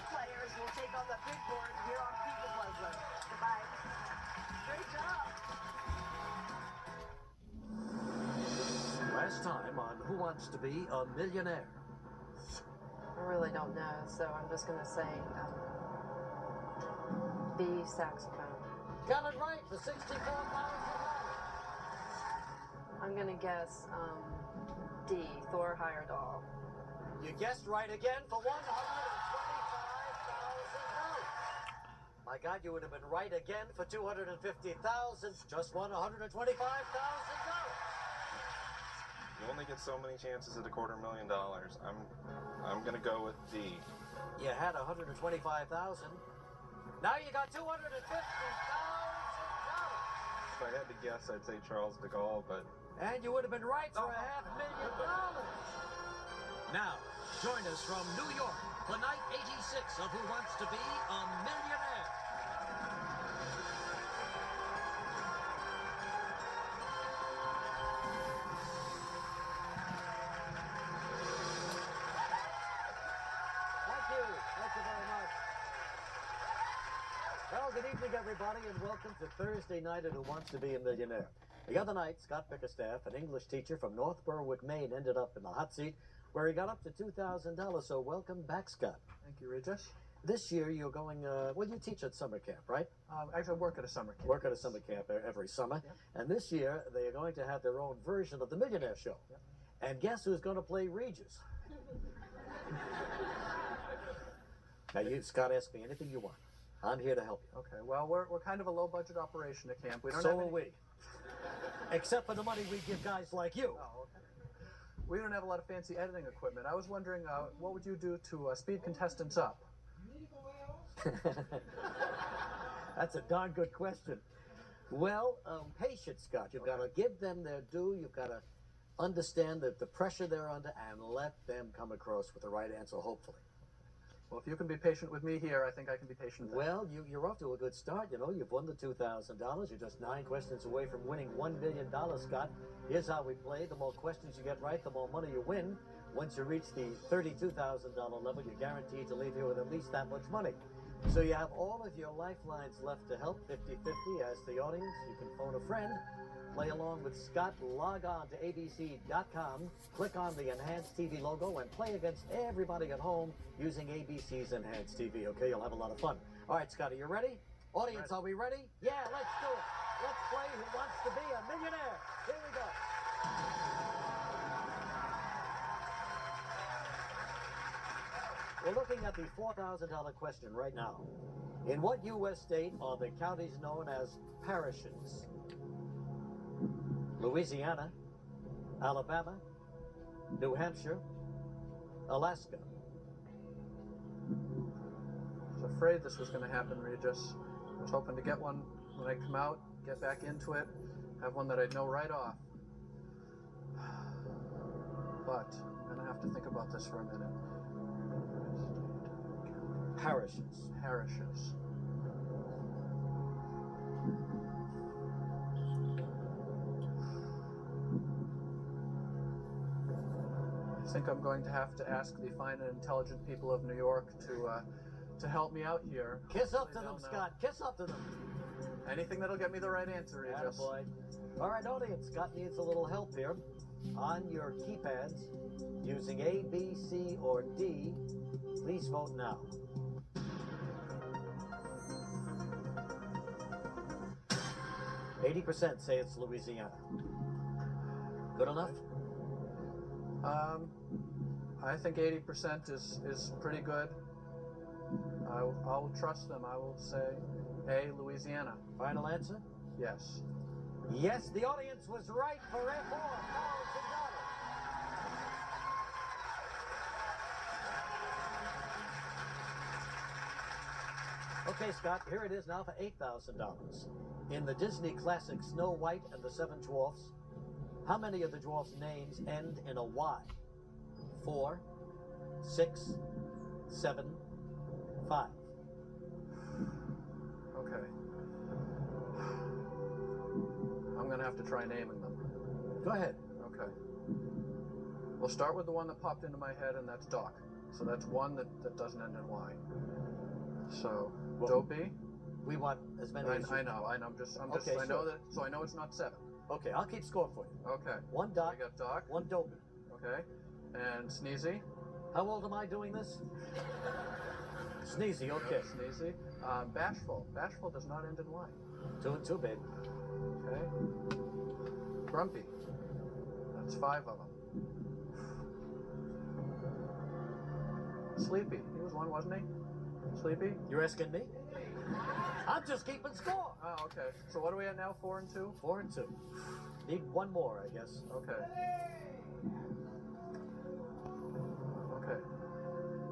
players will take on the big board here on People Puzzler. Goodbye. Great job. Last time on Who Wants to Be a Millionaire? I really don't know, so I'm just going to say B, saxophone. Got it right for $64,000. I'm going to guess D, Thor Heyerdahl. You guessed right again for $125,000. My God, you would have been right again for $250,000. Just won $125,000. You only get so many chances at $250,000. I'm gonna go with D. You had $125,000. Now you got $250,000. If I had to guess, I'd say Charles de Gaulle, but... And you would have been right for $500,000. Now, join us from New York for night 86 of Who Wants to Be a Millionaire. Thank you very much. Well, good evening, everybody, and welcome to Thursday night at Who Wants to Be a Millionaire. The other night, Scott Bickerstaff, an English teacher from North Berwick, Maine, ended up in the hot seat where he got up to $2,000. So welcome back, Scott. Thank you, Regis. This year you're going, well, you teach at summer camp, right? Actually, I work at a summer camp. Work at a summer camp every summer. Yeah. And this year they are going to have their own version of the Millionaire Show. Yeah. And guess who's going to play Regis? Now, you, Scott, ask me anything you want. I'm here to help you. Okay, well, we're kind of a low-budget operation at camp. We don't So have are any... we. Except for the money we give guys like you. Oh, okay. We don't have a lot of fancy editing equipment. I was wondering, what would you do to speed contestants up? That's a darn good question. Well, patience, Scott. You've got to give them their due. You've got to understand that the pressure they're under and let them come across with the right answer, hopefully. Well, if you can be patient with me here, I think I can be patient with them. Well, you're off to a good start. You know, you've won the $2,000. You're just 9 questions away from winning $1 million, Scott. Here's how we play. The more questions you get right, the more money you win. Once you reach the $32,000 level, you're guaranteed to leave here with at least that much money. So you have all of your lifelines left to help, 50-50. As the audience, you can phone a friend. Play along with Scott. Log on to abc.com, click on the Enhanced TV logo, and play against everybody at home using ABC's Enhanced TV, okay? You'll have a lot of fun. All right, Scott, are you ready? Audience, are we ready? Yeah, let's do it. Let's play Who Wants to Be a Millionaire. Here we go. We're looking at the $4,000 question right now. In what U.S. state are the counties known as parishes? Louisiana, Alabama, New Hampshire, Alaska. I was afraid this was going to happen, Regis. I was hoping to get one when I come out, get back into it, have one that I'd know right off. But I'm going to have to think about this for a minute. Parishes. Parishes. I think I'm going to have to ask the fine and intelligent people of New York to help me out here. Kiss up to Hopefully them, they'll Scott. Kiss up to them. know. Anything that'll get me the right answer, Regis. Attaboy. All right, audience, Scott needs a little help here. On your keypads, using A, B, C, or D, please vote now. %, say it's Louisiana. Good enough? I think 80% is pretty good. I'll trust them. I will say A, Louisiana. Final answer? Yes. Yes, the audience was right for $4,000. Okay, Scott, here it is now for $8,000. In the Disney classic Snow White and the Seven Dwarfs, how many of the dwarfs' names end in a Y? 4, 6, 7, 5. Okay. I'm going to have to try naming them. Go ahead. Okay. We'll start with the one that popped into my head, and that's Doc. So that's one that doesn't end in Y. So Well, Dopey. We want as many as you I know. I'm just. Okay, I know sure. that. So I know it's not 7. Okay, I'll keep score for you. Okay. One So Doc, we got Doc. one Dopey. Okay. And Sneezy. How old am I doing this? Sneezy, okay. Sneezy. Bashful. Bashful does not end in Y. 2 and 2, babe. Okay. Grumpy. That's 5 of them. Sleepy. He was one, wasn't he? Sleepy? You're asking me? I'm just keeping score. Oh, okay. So what are we at now? 4 and 2? 4 and 2. Need one more, I guess. Okay. Okay.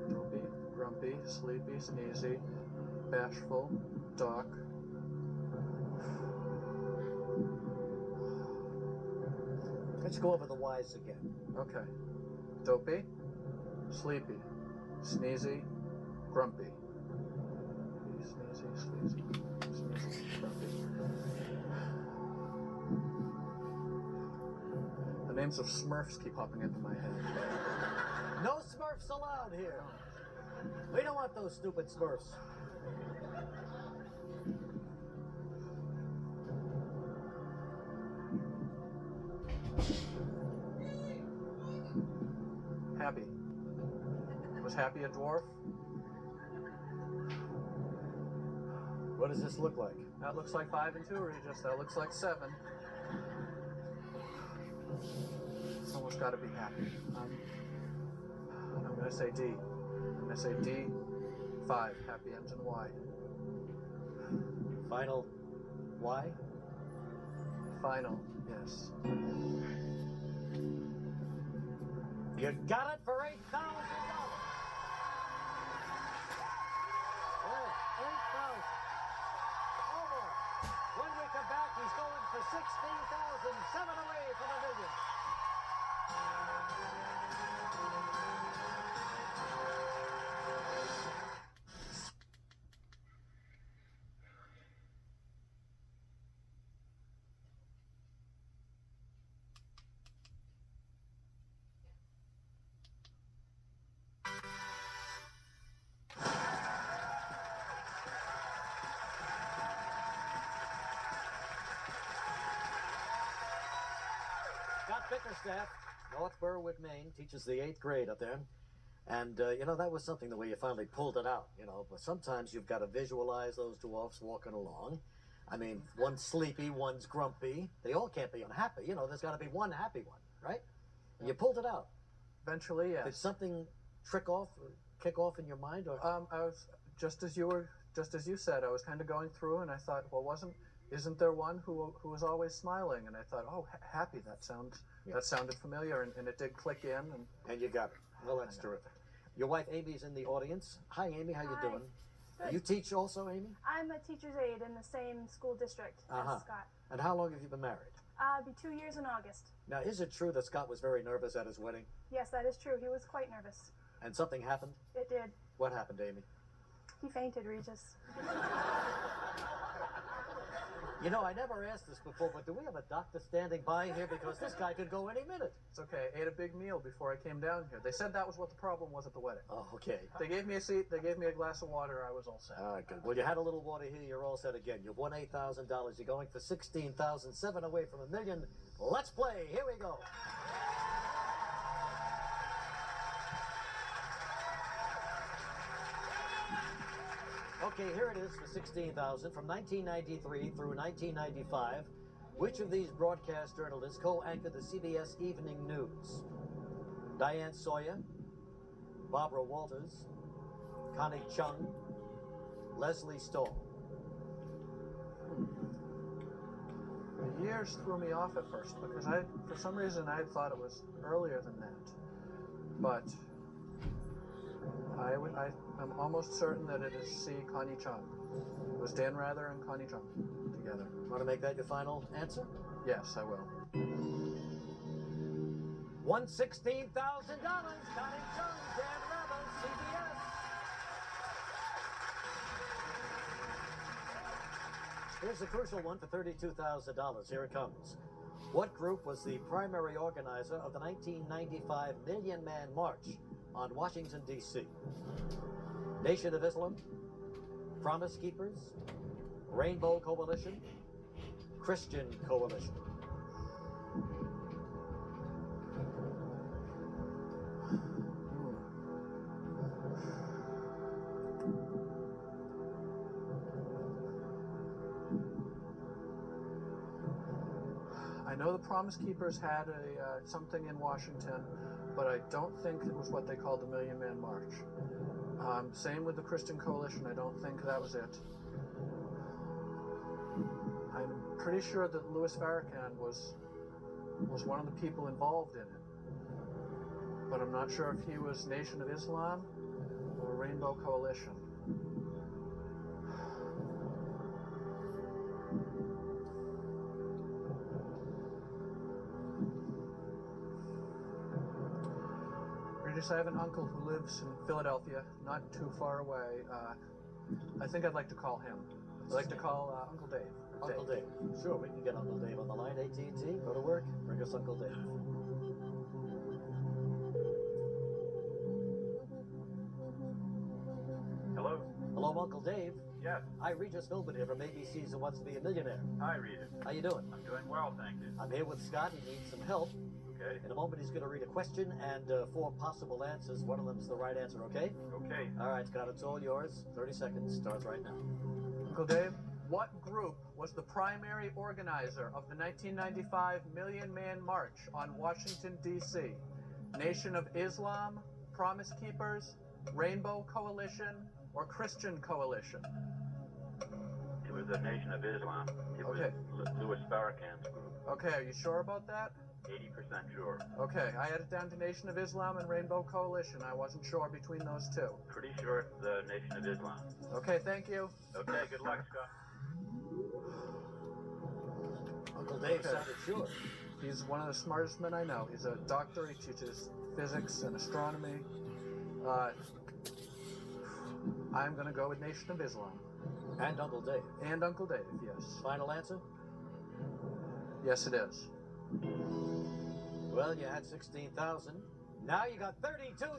Dopey, Grumpy, Sleepy, Sneezy, Bashful, Doc. Let's go over the Y's again. Okay. Dopey, Sleepy, Sneezy, Grumpy. Sneezy, Sleezy, Sneezy, Grumpy. The names of Smurfs keep popping into my head. No Smurfs allowed here. We don't want those stupid Smurfs. Happy. Was Happy a dwarf? What does this look like? That looks like 5 and 2, Regis. That looks like 7. It's almost got to be Happy. I'm going to say D. I'm going to say D, 5. Happy ends in Y. Final Y? Final, yes. You got it for $8,000. Yeah, 8,000. Almost. When we come back, he's going for 16,000, 7 away from $1 million. Scott Bickerstaff, North Berwick, Maine, teaches the 8th grade up there. And, that was something the way you finally pulled it out, But sometimes you've got to visualize those dwarfs walking along. I mean, one's sleepy, one's grumpy. They all can't be unhappy. There's got to be one happy one, right? And you pulled it out. Eventually, yes. Did something kick off in your mind? Or? I was, just as you said, I was kind of going through and I thought, well, isn't there one who was always smiling? And I thought, oh, Happy, that sounded familiar, and it did click in. And you got it. Well, that's terrific. Your wife, Amy's in the audience. Hi, Amy. How you doing? Good. You teach also, Amy? I'm a teacher's aide in the same school district as Scott. And how long have you been married? It'll be 2 years in August. Now, is it true that Scott was very nervous at his wedding? Yes, that is true. He was quite nervous. And something happened? It did. What happened, Amy? He fainted, Regis. I never asked this before, but do we have a doctor standing by here? Because this guy could go any minute. It's okay. I ate a big meal before I came down here. They said that was what the problem was at the wedding. Oh, okay. They gave me a seat. They gave me a glass of water. I was all set. All right, good. Well, you had a little water here. You're all set again. You've won $8,000. You're going for 16,000, 7 away from $1 million. Let's play. Here we go. Okay, here it is for 16,000 from 1993 through 1995. Which of these broadcast journalists co-anchored the CBS Evening News? Diane Sawyer, Barbara Walters, Connie Chung, Leslie Stahl. The years threw me off at first because for some reason, I thought it was earlier than that. But I'm almost certain that it is C. Connie Chung. It was Dan Rather and Connie Chung together. Want to make that your final answer? Yes, I will. Won $16,000. Connie Chung, Dan Rather, CBS. Here's a crucial one for $32,000. Here it comes. What group was the primary organizer of the 1995 Million Man March on Washington, D.C.? Nation of Islam, Promise Keepers, Rainbow Coalition, Christian Coalition. I know the Promise Keepers had something in Washington, but I don't think it was what they called the Million Man March. Same with the Christian Coalition. I don't think that was it. I'm pretty sure that Louis Farrakhan was one of the people involved in it, but I'm not sure if he was Nation of Islam or Rainbow Coalition. I have an uncle who lives in Philadelphia, not too far away. I think I'd like to call him. I'd like to call Uncle Dave. Uncle Dave. Sure, we can get Uncle Dave on the line. AT&T, go to work, bring us Uncle Dave. Hello? Hello, Uncle Dave. Yes. Hi, Regis Philbin here from ABC's Who Wants to Be a Millionaire. Hi, Rita. How you doing? I'm doing well, thank you. I'm here with Scott. He needs some help. Okay. In a moment, he's going to read a question and 4 possible answers. One of them's the right answer, okay? Okay. All right, Scott, it's all yours. 30 seconds starts right now. Uncle Dave, what group was the primary organizer of the 1995 Million Man March on Washington, D.C.? Nation of Islam, Promise Keepers, Rainbow Coalition, or Christian Coalition? It was the Nation of Islam. It Okay. was Louis Farrakhan's group. Okay, are you sure about that? 80% sure. Okay, I had it down to Nation of Islam and Rainbow Coalition. I wasn't sure between those two. Pretty sure it's the Nation of Islam. Okay, thank you. Okay, good luck, Scott. Uncle Dave Okay. sounded sure. He's one of the smartest men I know. He's a doctor. He teaches physics and astronomy. I'm going to go with Nation of Islam. And Uncle Dave. And Uncle Dave, yes. Final answer? Yes, it is. Well, you had 16,000. Now you got $32,000.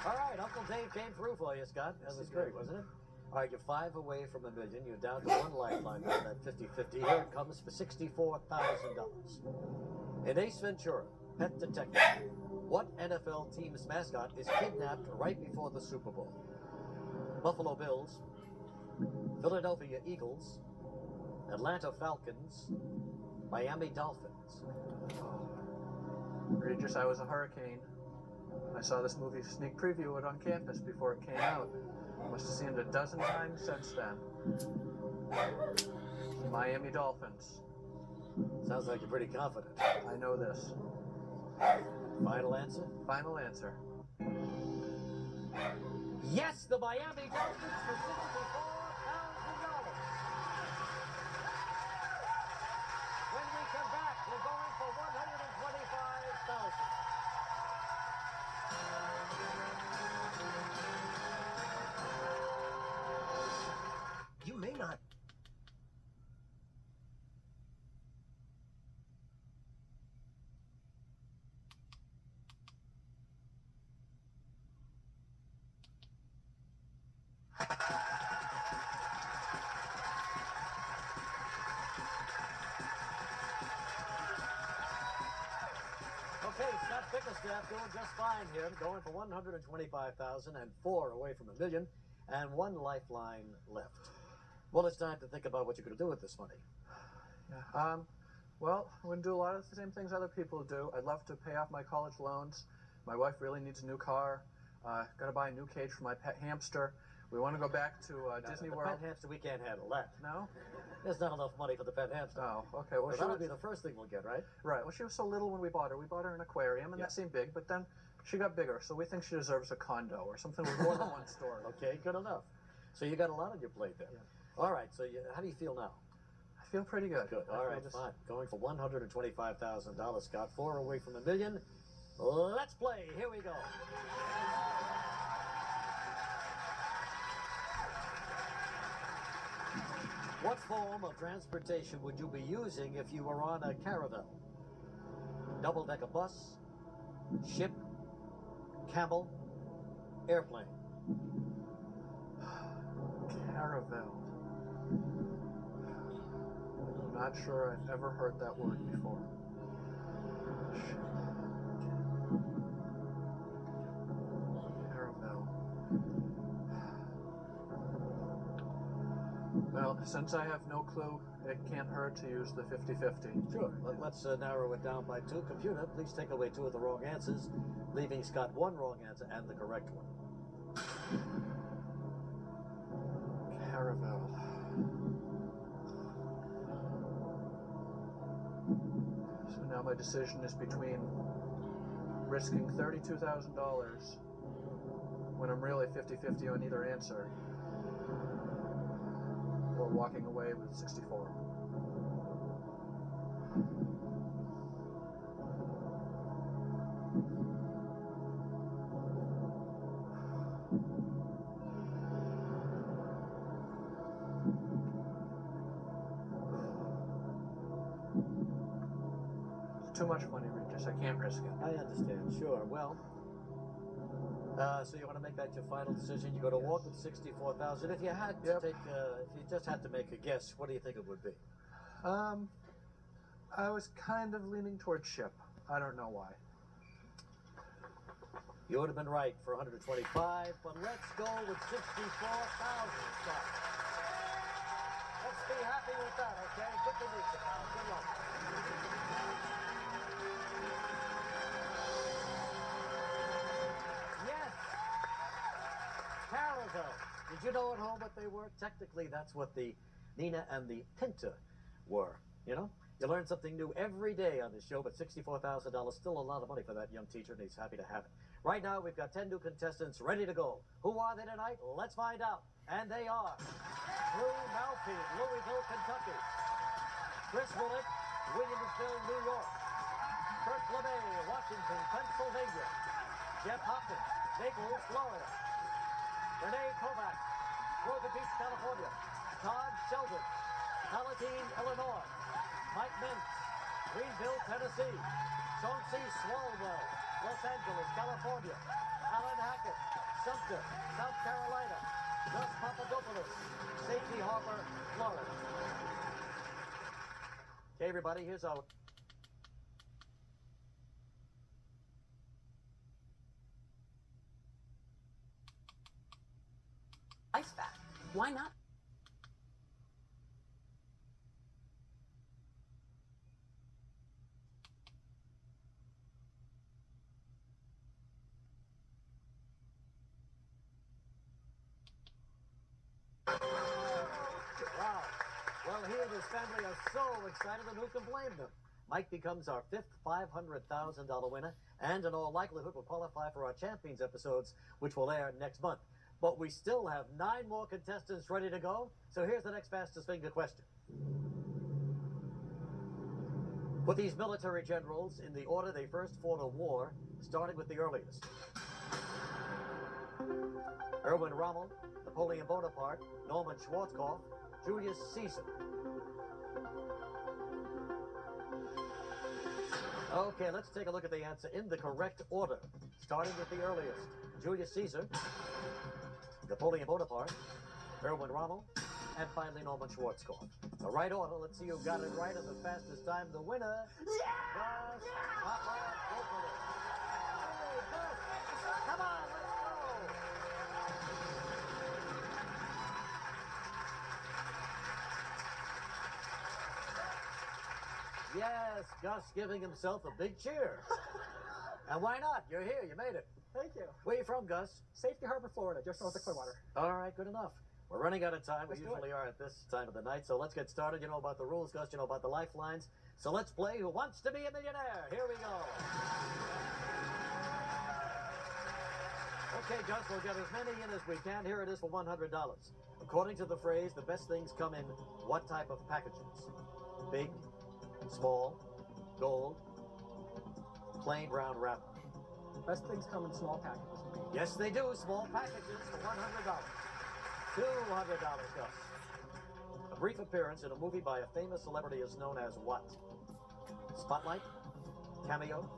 All right, Uncle Dave came through for you, Scott. That was great, wasn't it? All right, you're 5 away from $1 million. You're down to 1 lifeline now, that 50-50. Here it comes for $64,000. In Ace Ventura, Pet Detective, what NFL team's mascot is kidnapped right before the Super Bowl? Buffalo Bills, Philadelphia Eagles, Atlanta Falcons, Miami Dolphins. Regis, I was a hurricane. I saw this movie sneak preview of it on campus before it came out. Must have seen it a dozen times since then. Miami Dolphins. Sounds like you're pretty confident. I know this. Final answer? Final answer. Yes, the Miami Dolphins for $64,000. When we come back, we're going for $125,000. You may not. Okay, Scott Bickerstaff doing just fine here, going for $125,000 and 4 away from $1 million, and 1 lifeline left. Well, it's time to think about what you're going to do with this money. Yeah. Well, I'm going to do a lot of the same things other people do. I'd love to pay off my college loans. My wife really needs a new car. Got to buy a new cage for my pet hamster. We want to go back to Disney the World. pet hamster, we can't handle that. No? There's not enough money for the pet hamster. Oh, okay. Well, Well, she that'll was, be the first thing we'll get, right? right. Well, she was so little when we bought her. We bought her an aquarium, and Yeah. that seemed big. But then she got bigger, so we think she deserves a condo or something with more than one story. Okay, good enough. So you got a lot on your plate there. Yeah. All right, so how do you feel now? I feel pretty good. Good. I All feel right, just- fine. Going for $125,000, Scott. 4 away from $1 million. Let's play. Here we go. What form of transportation would you be using if you were on a caravel? Double-decker bus, ship, camel, airplane. Caravel. I'm not sure I've ever heard that word before. Caravel. Well, since I have no clue, it can't hurt to use the 50-50. Sure. Let's narrow it down by 2. Computer, please take away 2 of the wrong answers, leaving Scott 1 wrong answer and the correct one. Caravel. So now my decision is between risking $32,000 when I'm really 50-50 on either answer, or walking away with 64. It's too much money, Regis. I can't risk it. I understand. Sure. Well, so you want to make that your final decision? You're going to walk with 64,000. If you had to take, if you just had to make a guess, what do you think it would be? I was kind of leaning towards ship. I don't know why. You would have been right for 125, but let's go with 64,000. Let's be happy with that, okay? Good to meet you, pal. Good luck. Yes. Caravel. Did you know at home what they were? Technically, that's what the Nina and the Pinta were, you know? You learn something new every day on this show, but $64,000, still a lot of money for that young teacher, and he's happy to have it. Right now, we've got 10 new contestants ready to go. Who are they tonight? Let's find out. And they are Drew Malpe, Louisville, Kentucky. Chris Willett, Williamsville, New York. Kurt LeMay, Washington, Pennsylvania. Jeff Hopkins, Naples, Florida. Renee Kovac, Broken Beach, California. Todd Sheldon, Palatine, Illinois. Mike Menz, Greenville, Tennessee. Chauncey Swalwell, Los Angeles, California. Alan Hackett, Sumter, South Carolina. Gus Papadopoulos, Safety Harbor, Florida. Okay, everybody, here's our... Ice bath. Why not? Wow. Well, he and his family are so excited, and who can blame them? Mike becomes our 5th $500,000 winner, and in all likelihood will qualify for our Champions episodes, which will air next month. But we still have 9 more contestants ready to go, so here's the next fastest finger question. Put these military generals in the order they first fought a war, starting with the earliest. Erwin Rommel, Napoleon Bonaparte, Norman Schwarzkopf, Julius Caesar. Okay, let's take a look at the answer in the correct order. Starting with the earliest. Julius Caesar, Napoleon Bonaparte, Erwin Rommel, and finally Norman Schwarzkopf. The right order, let's see who got it right in the fastest time. The winner, Gus Papadopoulos. Hey, Gus, come on, let's go. Yes, Gus giving himself a big cheer. And why not? You're here. You made it. Thank you. Where are you from, Gus? Safety Harbor, Florida, just north of Clearwater. All right, good enough. We're running out of time. Let's We do usually are at this time of the night, so let's get started. You know about the rules, Gus. You know about the lifelines. So let's play Who Wants to Be a Millionaire? Here we go. Okay, Gus, we'll get as many in as we can. Here it is for $100. According to the phrase, the best things come in what type of packages? Big, small, gold, plain brown wrapper. Best things come in small packages. Yes, they do. Small packages for $100. $200, Gus. A brief appearance in a movie by a famous celebrity is known as what? Spotlight? Cameo?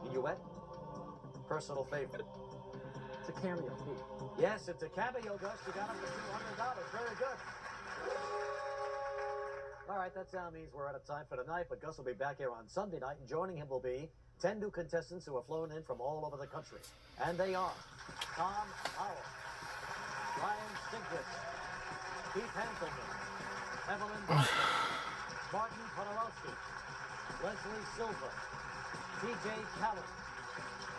Minuet? Personal favorite? It's a cameo. B. Yes, it's a cameo, Gus. You got him for $200. Very good. All right, that sound means we're out of time for tonight, but Gus will be back here on Sunday night, and joining him will be 10 new contestants who have flown in from all over the country. And they are Tom Howell, Ryan Stiglitz, Keith Hanselman, Evelyn Barker, Martin Podorowski, Leslie Silva, TJ Callan,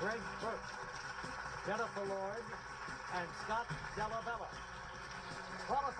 Greg Burke, Jennifer Lord, and Scott Della Bella. Qualified